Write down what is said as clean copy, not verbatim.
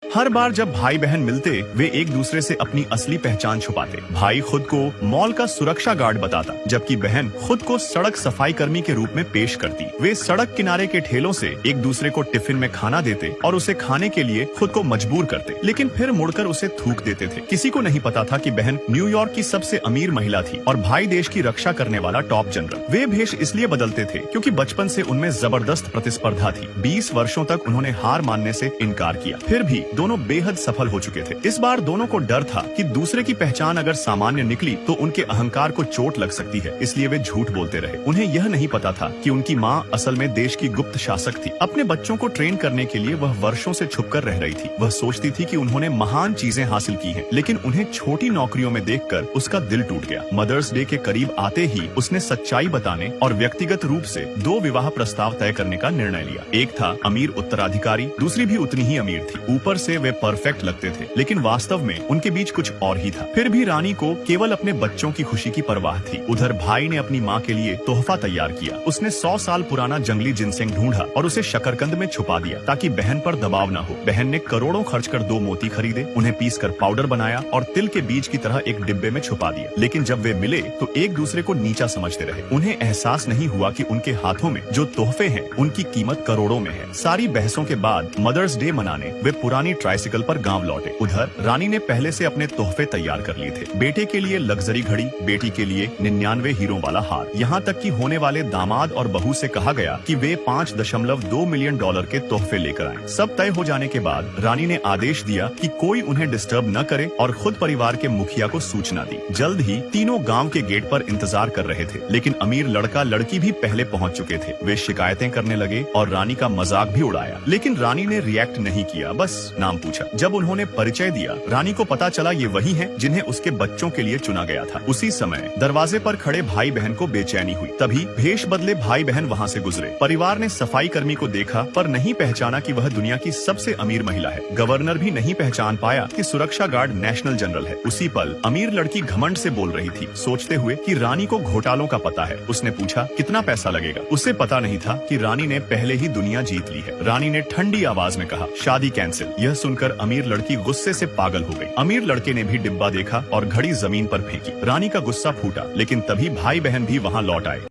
हर बार जब भाई बहन मिलते वे एक दूसरे से अपनी असली पहचान छुपाते। भाई खुद को मॉल का सुरक्षा गार्ड बताता, जबकि बहन खुद को सड़क सफाई कर्मी के रूप में पेश करती। वे सड़क किनारे के ठेलों से एक दूसरे को टिफिन में खाना देते और उसे खाने के लिए खुद को मजबूर करते, लेकिन फिर मुड़कर उसे थूक देते थे। किसी को नहीं पता था कि बहन न्यूयॉर्क की सबसे अमीर महिला थी और भाई देश की रक्षा करने वाला टॉप जनरल। वे भेष इसलिए बदलते थे क्योंकि बचपन से उनमें जबरदस्त प्रतिस्पर्धा थी। 20 वर्षों तक उन्होंने हार मानने से इनकार किया, फिर भी दोनों बेहद सफल हो चुके थे। इस बार दोनों को डर था कि दूसरे की पहचान अगर सामान्य निकली तो उनके अहंकार को चोट लग सकती है, इसलिए वे झूठ बोलते रहे। उन्हें यह नहीं पता था कि उनकी माँ असल में देश की गुप्त शासक थी। अपने बच्चों को ट्रेन करने के लिए वह वर्षों से छुपकर रह रही थी। वह सोचती थी कि उन्होंने महान चीजें हासिल की हैं, लेकिन उन्हें छोटी नौकरियों में देखकर उसका दिल टूट गया। मदर्स डे के करीब आते ही उसने सच्चाई बताने और व्यक्तिगत रूप से 2 विवाह प्रस्ताव तय करने का निर्णय लिया। एक था अमीर उत्तराधिकारी, दूसरी भी उतनी ही अमीर थी। ऊपर से वे परफेक्ट लगते थे, लेकिन वास्तव में उनके बीच कुछ और ही था। फिर भी रानी को केवल अपने बच्चों की खुशी की परवाह थी। उधर भाई ने अपनी माँ के लिए तोहफा तैयार किया। उसने 100 साल पुराना जंगली जिनसेंग ढूंढा और उसे शकरकंद में छुपा दिया ताकि बहन पर दबाव न हो। बहन ने करोड़ों खर्च कर 2 मोती खरीदे, उन्हें पीसकर पाउडर बनाया और तिल के बीज की तरह एक डिब्बे में छुपा दिया। लेकिन जब वे मिले तो एक दूसरे को नीचा समझते रहे। उन्हें एहसास नहीं हुआ कि उनके हाथों में जो तोहफे हैं उनकी कीमत करोड़ों में है। सारी बहसों के बाद मदर्स डे मनाने वे पुरानी ट्राइसिकल पर गांव लौटे। उधर रानी ने पहले से अपने तोहफे तैयार कर लिए थे। बेटे के लिए लग्जरी घड़ी, बेटी के लिए 99 हीरो वाला हार, यहाँ तक कि होने वाले दामाद और बहू से कहा गया कि वे $5.2 मिलियन के तोहफे लेकर आए। सब तय हो जाने के बाद रानी ने आदेश दिया कि कोई उन्हें डिस्टर्ब न करे और खुद परिवार के मुखिया को सूचना दी। जल्द ही तीनों गांव के गेट पर इंतजार कर रहे थे, लेकिन अमीर लड़का लड़की भी पहले पहुंच चुके थे। वे शिकायतें करने लगे और रानी का मजाक भी उड़ाया, लेकिन रानी ने रिएक्ट नहीं किया, बस नाम पूछा। जब उन्होंने परिचय दिया, रानी को पता चला ये वही हैं जिन्हें उसके बच्चों के लिए चुना गया था। उसी समय दरवाजे पर खड़े भाई बहन को बेचैनी हुई। तभी भेष बदले भाई बहन वहाँ से गुजरे। परिवार ने सफाई कर्मी को देखा पर नहीं पहचाना कि वह दुनिया की सबसे अमीर महिला है। गवर्नर भी नहीं पहचान पाया कि सुरक्षा गार्ड नेशनल जनरल है। उसी पल अमीर लड़की घमंड से बोल रही थी, सोचते हुए कि रानी को घोटालों का पता है। उसने पूछा, कितना पैसा लगेगा? उसे पता नहीं था कि रानी ने पहले ही दुनिया जीत ली है। रानी ने ठंडी आवाज में कहा, शादी कैंसिल। यह सुनकर अमीर लड़की गुस्से से पागल हो गई। अमीर लड़के ने भी डिब्बा देखा और घड़ी जमीन पर फेंकी। रानी का गुस्सा फूटा, लेकिन तभी भाई बहन भी वहाँ लौट आए।